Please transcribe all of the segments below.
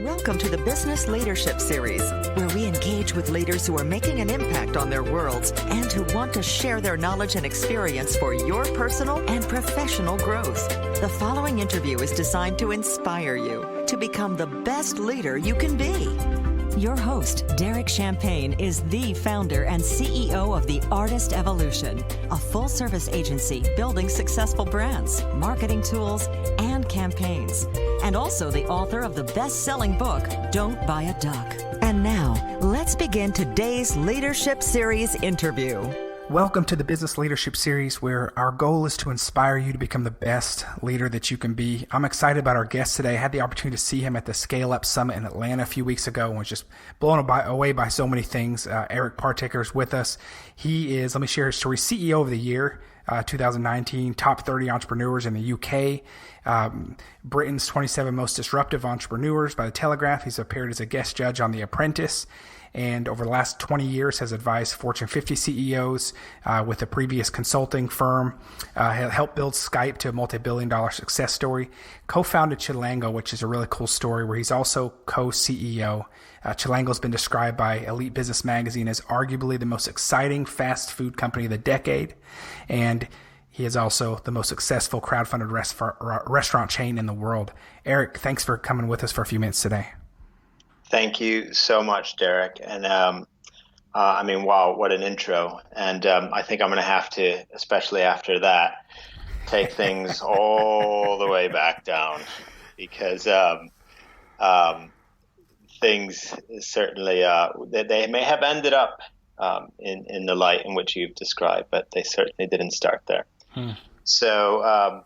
Welcome to the Business Leadership Series, where we engage with leaders who are making an impact on their worlds and who want to share their knowledge and experience for your personal and professional growth. The following interview is designed to inspire you to become the best leader you can be. Your host, Derek Champagne, is the founder and CEO of The Artist Evolution, a full-service agency building successful brands, marketing tools, and campaigns, and also the author of the best-selling book, Don't Buy a Duck. And now, let's begin today's Leadership Series interview. Welcome to the Business Leadership Series, where our goal is to inspire you to become the best leader that you can be. I'm excited about our guest today. I had the opportunity to see him at the Scale Up Summit in Atlanta a few weeks ago and was just blown away by so many things. Eric Partaker is with us. He is, let me share his story, CEO of the Year, 2019, top 30 entrepreneurs in the UK, Britain's 27 Most Disruptive Entrepreneurs by the Telegraph. He's appeared as a guest judge on The Apprentice, and over the last 20 years has advised Fortune 50 CEOs with a previous consulting firm, helped build Skype to a multi-billion-dollar success story, co-founded Chilango, which is a really cool story, where he's also co-CEO. Chilango has been described by Elite Business Magazine as arguably the most exciting fast food company of the decade, and he is also the most successful crowdfunded restaurant chain in the world. Eric, thanks for coming with us for a few minutes today. Thank you so much, Derek. And wow, what an intro. And I think I'm going to have to, especially after that, take things all the way back down, because things certainly, they may have ended up in the light in which you've described, but they certainly didn't start there. So,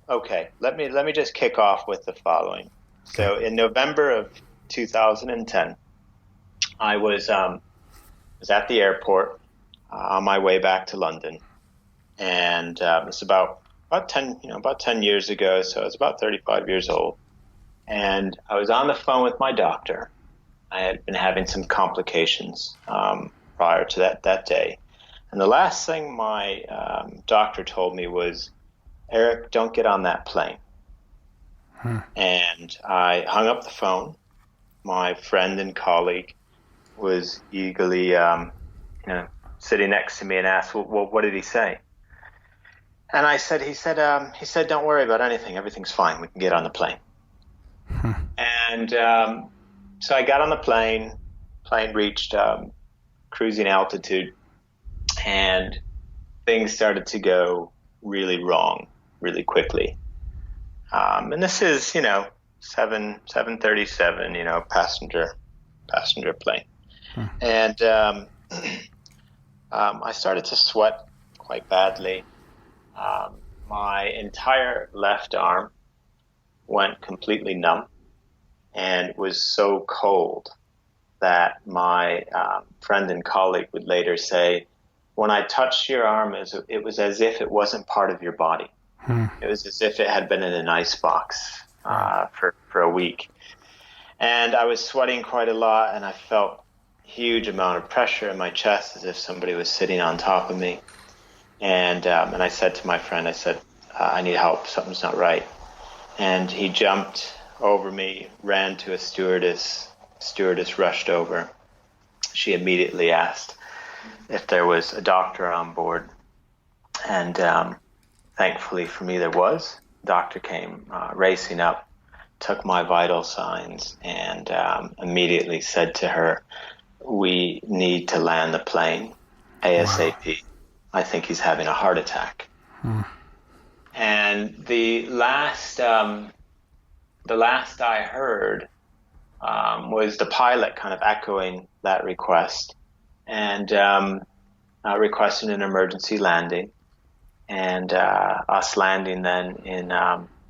okay, let me just kick off with the following. So in November of 2010, I was at the airport on my way back to London, and it's about 10 years ago. So I was about 35 years old, and I was on the phone with my doctor. I had been having some complications prior to that day, and the last thing my doctor told me was, "Eric, don't get on that plane." And I hung up the phone. My friend and colleague was eagerly sitting next to me and asked, well, what did he say? And I said, he said, don't worry about anything. Everything's fine. We can get on the plane. And so I got on the plane. Plane reached cruising altitude, and things started to go really wrong really quickly. And this is, 737, passenger plane. And I started to sweat quite badly. My entire left arm went completely numb and was so cold that my friend and colleague would later say, when I touched your arm, it was as if it wasn't part of your body. It was as if it had been in an ice box for a week. And I was sweating quite a lot, and I felt a huge amount of pressure in my chest, as if somebody was sitting on top of me. And I said to my friend, I need help. Something's not right. And he jumped over me, ran to a stewardess. Stewardess rushed over. She immediately asked if there was a doctor on board. And thankfully for me, there was. Doctor came racing up, took my vital signs, and immediately said to her, "We need to land the plane ASAP. Wow. I think he's having a heart attack." And the last I heard was the pilot kind of echoing that request and requesting an emergency landing. And us landing then in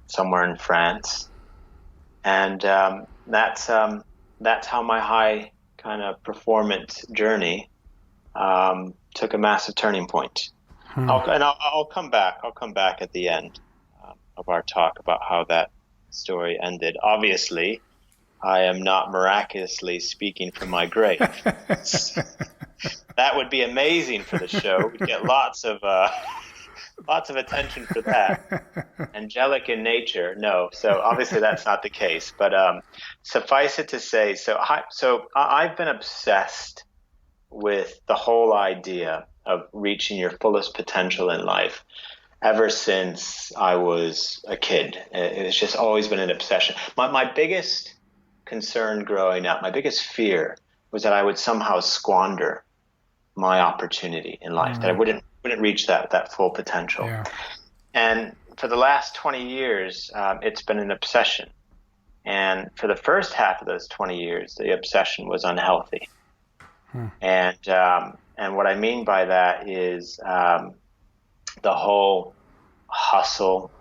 somewhere in France, and that's how my high kind of performance journey took a massive turning point. I'll come back. I'll come back at the end of our talk about how that story ended. Obviously, I am not miraculously speaking from my grave. That would be amazing for the show. We'd get lots of lots of attention for that. Angelic in nature, no. So obviously that's not the case. But suffice it to say, I've been obsessed with the whole idea of reaching your fullest potential in life ever since I was a kid. It's just always been an obsession. My biggest concern growing up, my biggest fear was that I would somehow squander my opportunity in life, that I wouldn't reach that full potential. Yeah. And for the last 20 years, it's been an obsession. And for the first half of those 20 years, the obsession was unhealthy. And what I mean by that is the whole hustle,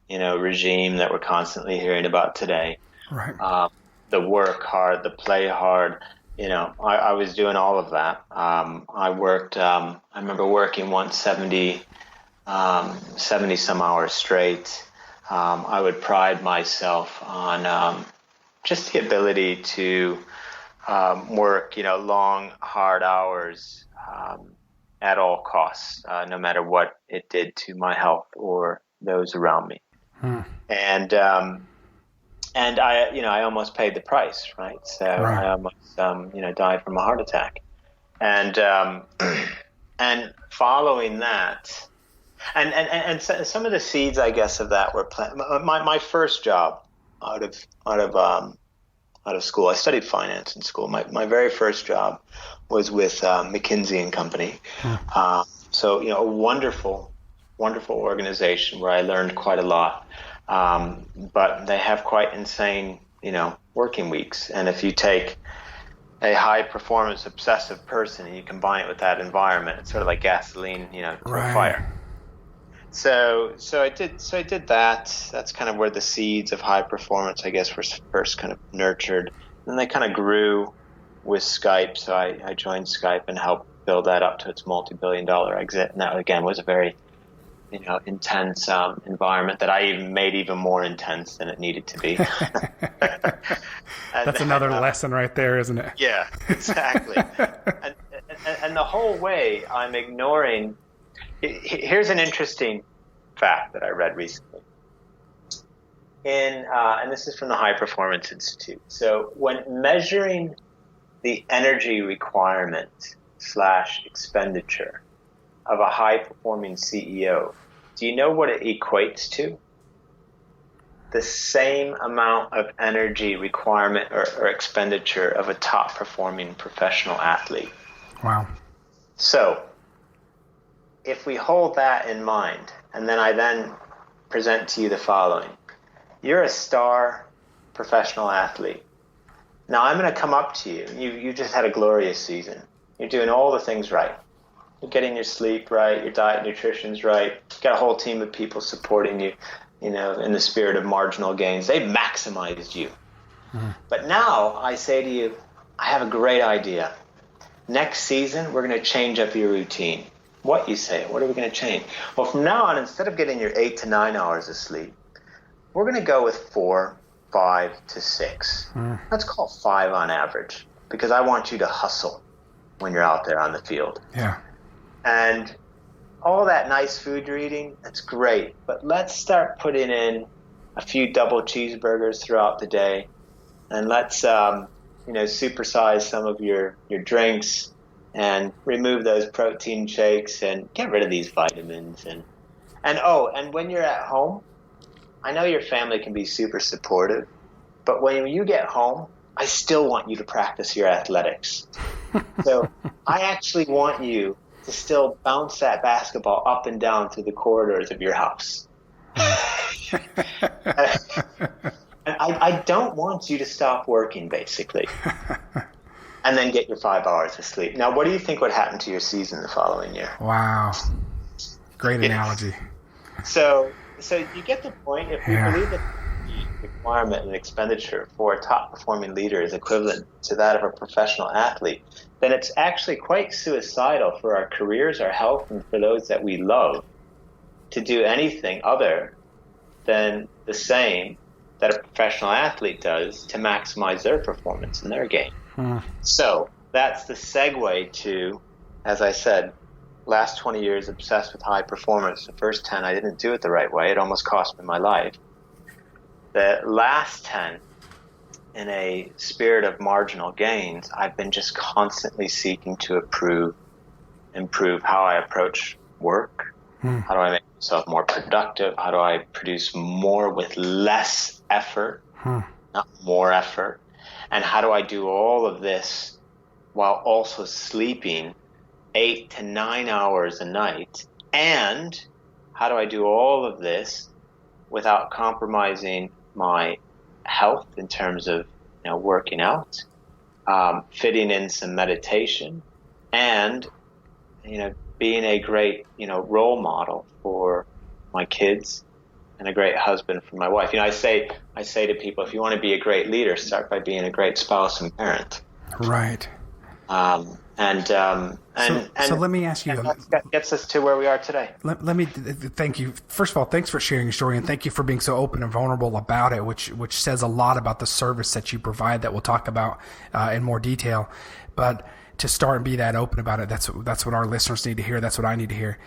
regime that we're constantly hearing about today. Right. The work hard, the play hard. I was doing all of that. I worked, I remember working once 70 some hours straight. I would pride myself on just the ability to work, long, hard hours at all costs, no matter what it did to my health or those around me. And I almost paid the price, right? So I almost, died from a heart attack. And following that, and some of the seeds, I guess, of that were planted. My first job out of school, I studied finance in school. My very first job was with McKinsey and Company. So, a wonderful organization where I learned quite a lot. But they have quite insane, working weeks. And if you take a high performance obsessive person and you combine it with that environment, it's sort of like gasoline, for a fire. So I did that. That's kind of where the seeds of high performance, I guess, were first kind of nurtured. And they kind of grew with Skype. So I joined Skype and helped build that up to its multi-billion-dollar exit. And that, again, was a very intense environment that I made even more intense than it needed to be. That's another lesson right there, isn't it? Yeah, exactly. and the whole way I'm ignoring. Here's an interesting fact that I read recently. And this is from the High Performance Institute. So when measuring the energy requirement / expenditure of a high-performing CEO, do you know what it equates to? The same amount of energy requirement or expenditure of a top-performing professional athlete. Wow. So, if we hold that in mind, and then I present to you the following. You're a star professional athlete. Now, I'm going to come up to you. You just had a glorious season. You're doing all the things right. You're getting your sleep right, your diet, nutrition's right. You've got a whole team of people supporting you, in the spirit of marginal gains. They've maximized you. But now I say to you, I have a great idea. Next season, we're going to change up your routine. What, you say? What are we going to change? Well, from now on, instead of getting your 8 to 9 hours of sleep, we're going to go with 4, 5 to 6. Let's call 5 on average, because I want you to hustle when you're out there on the field. Yeah. And all that nice food you're eating, that's great. But let's start putting in a few double cheeseburgers throughout the day. And let's, supersize some of your drinks and remove those protein shakes and get rid of these vitamins. And when you're at home, I know your family can be super supportive, but when you get home, I still want you to practice your athletics. So I actually want you to still bounce that basketball up and down through the corridors of your house. I don't want you to stop working, basically, and then get your 5 hours of sleep. Now, what do you think would happen to your season the following year? Wow. Great analogy. So you get the point. If we believe that the requirement and expenditure for a top-performing leader is equivalent to that of a professional athlete, then it's actually quite suicidal for our careers, our health, and for those that we love to do anything other than the same that a professional athlete does to maximize their performance in their game. So that's the segue to, as I said, last 20 years obsessed with high performance. The first 10, I didn't do it the right way. It almost cost me my life. The last 10, in a spirit of marginal gains, I've been just constantly seeking to improve how I approach work. How do I make myself more productive? How do I produce more with less effort, not more effort? And how do I do all of this while also sleeping 8 to 9 hours a night? And how do I do all of this without compromising my health in terms of working out, fitting in some meditation, and being a great role model for my kids and a great husband for my wife. I say to people, if you want to be a great leader, start by being a great spouse and parent. Right. So let me ask you. That gets us to where we are today. Let me thank you. First of all, thanks for sharing your story, and thank you for being so open and vulnerable about it, which says a lot about the service that you provide that we'll talk about in more detail. But to start and be that open about it, that's what our listeners need to hear. That's what I need to hear.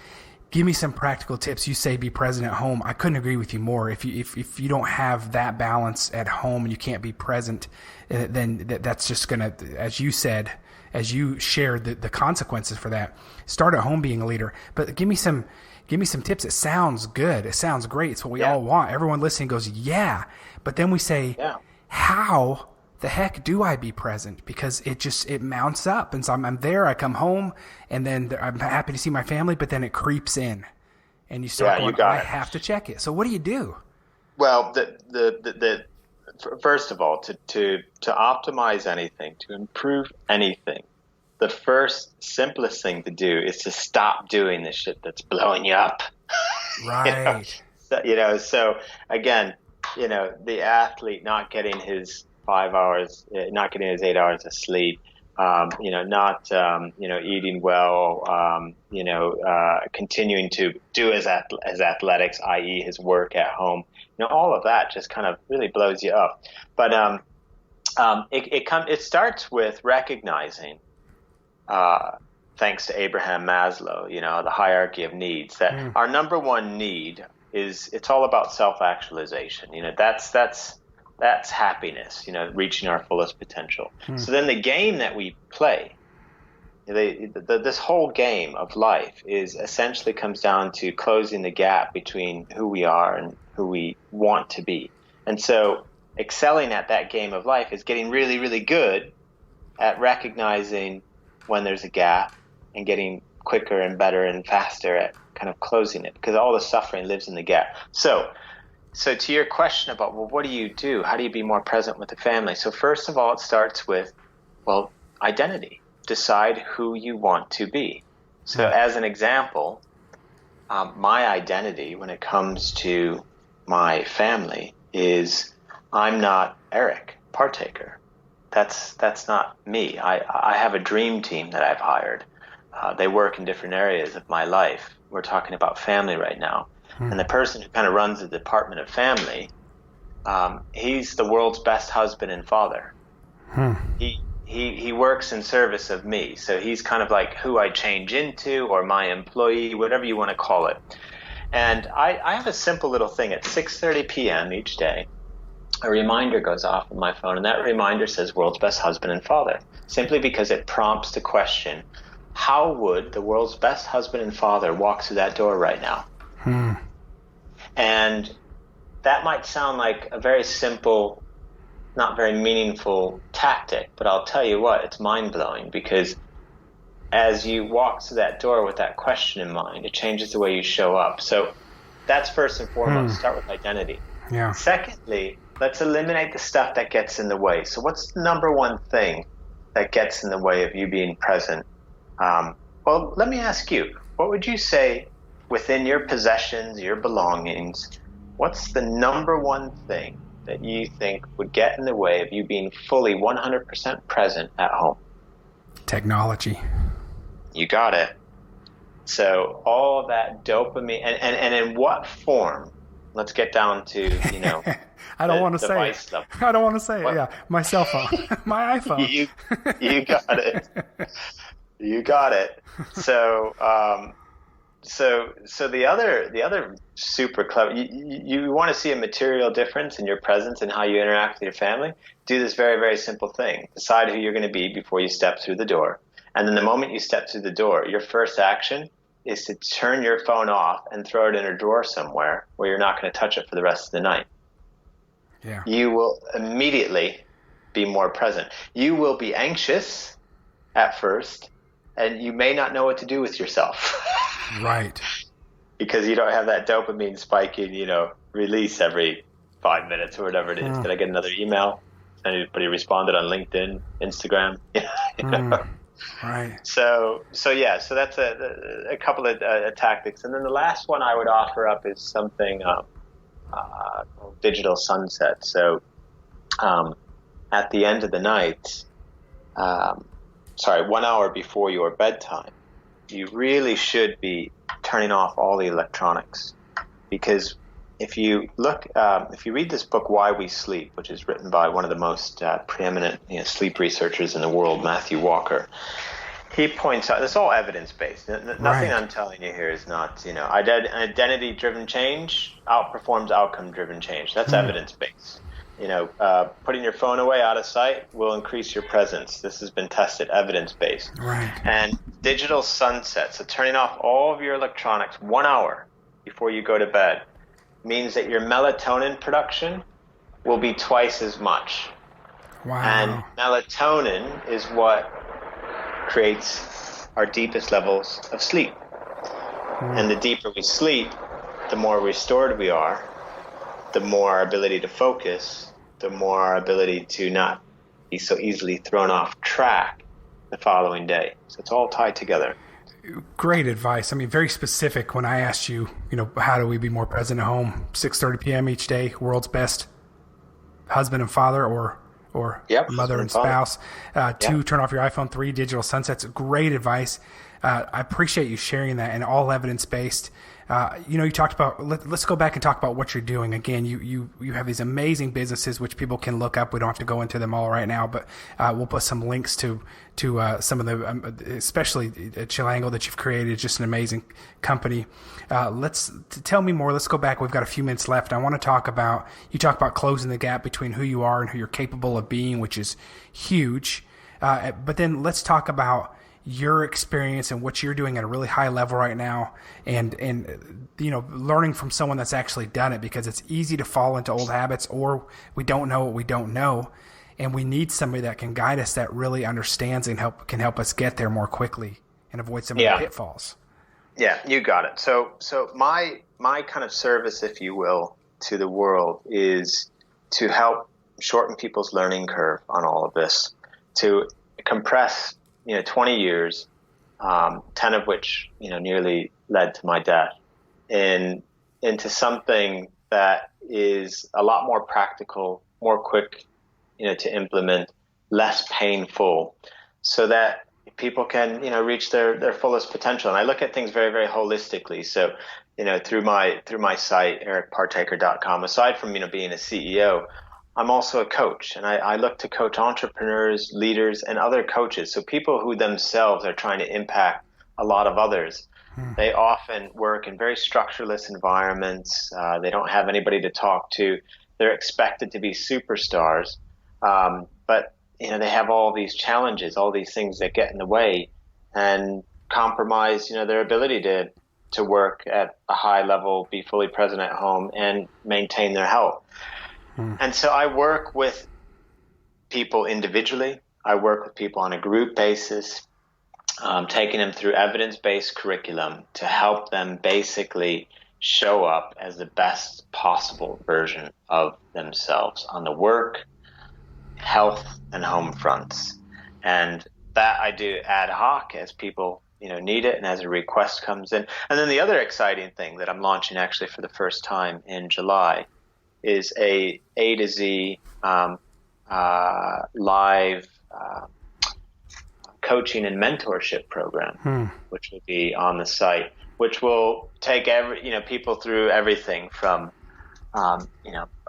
Give me some practical tips. You say be present at home. I couldn't agree with you more. If you don't have that balance at home and you can't be present, then that's just gonna, as you said, as you shared the consequences for that. Start at home being a leader. But give me some tips. It sounds good. It sounds great. It's what we all want. Everyone listening goes, yeah. But then we say, how the heck do I be present? Because it mounts up. And so I'm there, I come home, and then I'm happy to see my family, but then it creeps in. And you start going, I have to check it. So what do you do? Well, first of all, to optimize anything, to improve anything, the first simplest thing to do is to stop doing the shit that's blowing you up. Right. So again, the athlete not getting his 5 hours, not getting his 8 hours of sleep, not eating well, continuing to do his athletics, i.e. his work at home. All of that just kind of really blows you up. But it starts with recognizing, thanks to Abraham Maslow, the hierarchy of needs, that our number one need is, it's all about self-actualization. That's happiness, reaching our fullest potential. So then the game that we play, this whole game of life essentially comes down to closing the gap between who we are and who we want to be. And so excelling at that game of life is getting really, really good at recognizing when there's a gap and getting quicker and better and faster at kind of closing it, because all the suffering lives in the gap. So to your question about, well, what do you do? How do you be more present with the family? So first of all, it starts with, identity. Decide who you want to be. So as an example, my identity when it comes to my family is, I'm not Eric Partaker. That's not me. I have a dream team that I've hired. They work in different areas of my life. We're talking about family right now. And the person who kind of runs the department of family, he's the world's best husband and father. He works in service of me. So he's kind of like who I change into, or my employee, whatever you want to call it. And I have a simple little thing at 6:30 p.m. each day. A reminder goes off on my phone, and that reminder says world's best husband and father, simply because it prompts the question, how would the world's best husband and father walk through that door right now? And that might sound like a very simple, not very meaningful tactic, but I'll tell you what, it's mind-blowing, because as you walk through that door with that question in mind, it changes the way you show up. So that's first and foremost. Start with identity. Yeah. Secondly, let's eliminate the stuff that gets in the way. So what's the number one thing that gets in the way of you being present? Well, let me ask you, what would you say within your possessions, your belongings, what's the number one thing that you think would get in the way of you being fully 100% present at home? Technology. You got it. So all of that dopamine, and in what form? Let's get down to, I don't want to say it. Stuff. I don't want to say it. Yeah, my cell phone, my iPhone. You got it. You got it. So, so the other super clever. You want to see a material difference in your presence and how you interact with your family. Do this very, very simple thing. Decide who you're going to be before you step through the door, and then the moment you step through the door, your first action is to turn your phone off and throw it in a drawer somewhere where you're not going to touch it for the rest of the night. Yeah. You will immediately be more present. You will be anxious at first, and you may not know what to do with yourself. Right. Because you don't have that dopamine spiking, release every 5 minutes or whatever it is. Did I get another email? Anybody responded on LinkedIn, Instagram? Right. So that's a couple of tactics. And then the last one I would offer up is something called digital sunset. So at the end of the night, 1 hour before your bedtime, you really should be turning off all the electronics. Because if you read this book, Why We Sleep, which is written by one of the most preeminent sleep researchers in the world, Matthew Walker, he points out, it's all evidence-based. Nothing Right. I'm telling you here is not, identity-driven change outperforms outcome-driven change. That's evidence-based. Putting your phone away out of sight will increase your presence. This has been tested, evidence-based. Right. And digital sunset, so turning off all of your electronics 1 hour before you go to bed, means that your melatonin production will be twice as much. Wow. And melatonin is what creates our deepest levels of sleep. And the deeper we sleep, the more restored we are, the more our ability to focus, the more our ability to not be so easily thrown off track the following day. So it's all tied together. Great advice. I mean, very specific when I asked you, how do we be more present at home? 6:30 p.m. each day, world's best husband and father or mother and spouse. 2, turn off your iPhone. 3, digital sunsets. Great advice. I appreciate you sharing that, and all evidence-based. You talked about, let's go back and talk about what you're doing. Again, you have these amazing businesses which people can look up. We don't have to go into them all right now, but we'll put some links to some of the, especially Chilango that you've created. Just an amazing company. Tell me more. Let's go back. We've got a few minutes left. I want to talk about, you talk about closing the gap between who you are and who you're capable of being, which is huge. But then let's talk about your experience and what you're doing at a really high level right now, and learning from someone that's actually done it, because it's easy to fall into old habits, or we don't know what we don't know, and we need somebody that can guide us, that really understands and can help us get there more quickly and avoid some of the pitfalls. Yeah, you got it. So my kind of service, if you will, to the world is to help shorten people's learning curve on all of this, to compress 20 years, 10 of which, nearly led to my death, into something that is a lot more practical, more quick, to implement, less painful, so that people can, reach their fullest potential. And I look at things very, very holistically. So, through my site, ericpartaker.com, aside from, being a CEO, I'm also a coach, and I look to coach entrepreneurs, leaders, and other coaches. So people who themselves are trying to impact a lot of others. They often work in very structureless environments. They don't have anybody to talk to. They're expected to be superstars, but they have all these challenges, all these things that get in the way and compromise, their ability to work at a high level, be fully present at home, and maintain their health. And so I work with people individually. I work with people on a group basis, taking them through evidence-based curriculum to help them basically show up as the best possible version of themselves on the work, health, and home fronts. And that I do ad hoc as people need it and as a request comes in. And then the other exciting thing that I'm launching actually for the first time in July is a to Z live coaching and mentorship program, which will be on the site, which will take people through everything from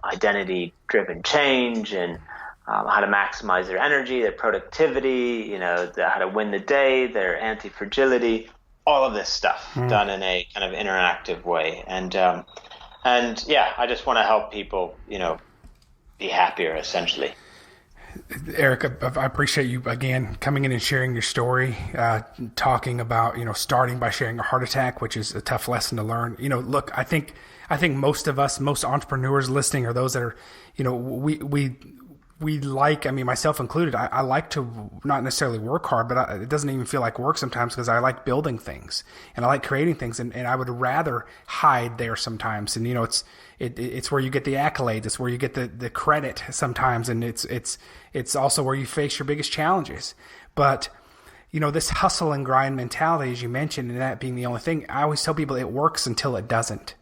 identity driven change and how to maximize their energy, their productivity, how to win the day, their anti-fragility, all of this stuff done in a kind of interactive way. And yeah, I just want to help people, be happier, essentially. Eric, I appreciate you again coming in and sharing your story, talking about, starting by sharing a heart attack, which is a tough lesson to learn. Look, I think most of us, most entrepreneurs listening are those that are, we like, myself included, I like to not necessarily work hard, but it doesn't even feel like work sometimes because I like building things and I like creating things, and I would rather hide there sometimes. And, it's where you get the accolades. It's where you get the credit sometimes. And it's also where you face your biggest challenges. But, this hustle and grind mentality, as you mentioned, and that being the only thing, I always tell people it works until it doesn't.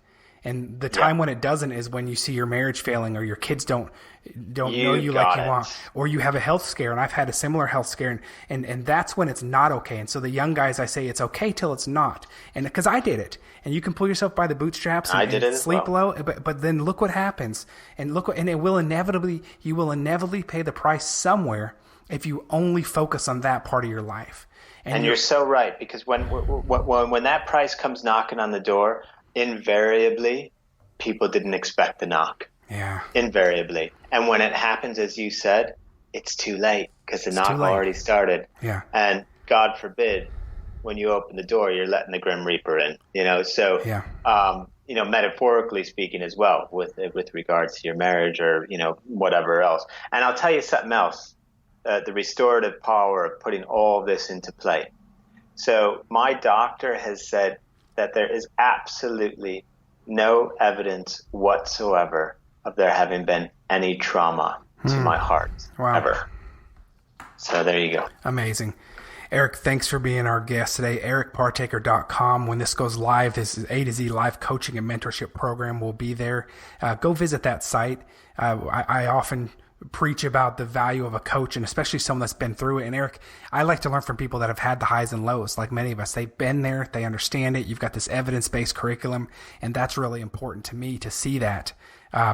And the time when it doesn't is when you see your marriage failing, or your kids don't know you like you want, or you have a health scare. And I've had a similar health scare, and that's when it's not okay. And so the young guys, I say it's okay till it's not. And because I did it, and you can pull yourself by the bootstraps and sleep low, but then look what happens, and and you will inevitably pay the price somewhere if you only focus on that part of your life. And you're so right, because when that price comes knocking on the door, invariably, people didn't expect the knock. Yeah. Invariably. And when it happens, as you said, it's too late because the knock already started. Yeah. And God forbid, when you open the door, you're letting the Grim Reaper in. So, metaphorically speaking as well, with regards to your marriage or, whatever else. And I'll tell you something else, the restorative power of putting all this into play. So my doctor has said that there is absolutely no evidence whatsoever of there having been any trauma to my heart ever. So there you go. Amazing. Eric, thanks for being our guest today. EricPartaker.com. When this goes live, this is A to Z live coaching and mentorship program will be there. Go visit that site. I often preach about the value of a coach, and especially someone that's been through it. And Eric, I like to learn from people that have had the highs and lows, like many of us. They've been there, they understand it. You've got this evidence-based curriculum, and that's really important to me to see that,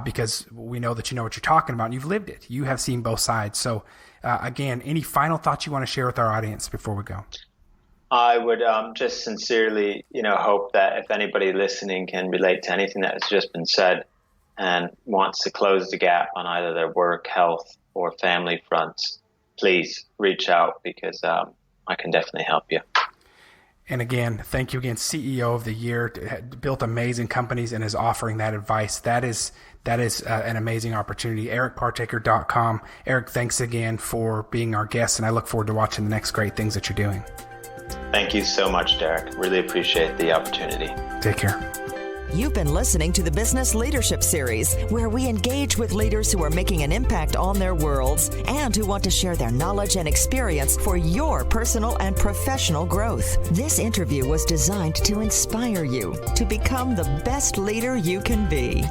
because we know that you know what you're talking about and you've lived it. You have seen both sides. So again, any final thoughts you want to share with our audience before we go? I would just sincerely, hope that if anybody listening can relate to anything that has just been said and wants to close the gap on either their work, health, or family fronts, please reach out, because I can definitely help you. And again, thank you again, CEO of the Year, built amazing companies and is offering that advice. That is an amazing opportunity. EricPartaker.com. Eric, thanks again for being our guest, and I look forward to watching the next great things that you're doing. Thank you so much, Derek. Really appreciate the opportunity. Take care. You've been listening to the Business Leadership Series, where we engage with leaders who are making an impact on their worlds and who want to share their knowledge and experience for your personal and professional growth. This interview was designed to inspire you to become the best leader you can be.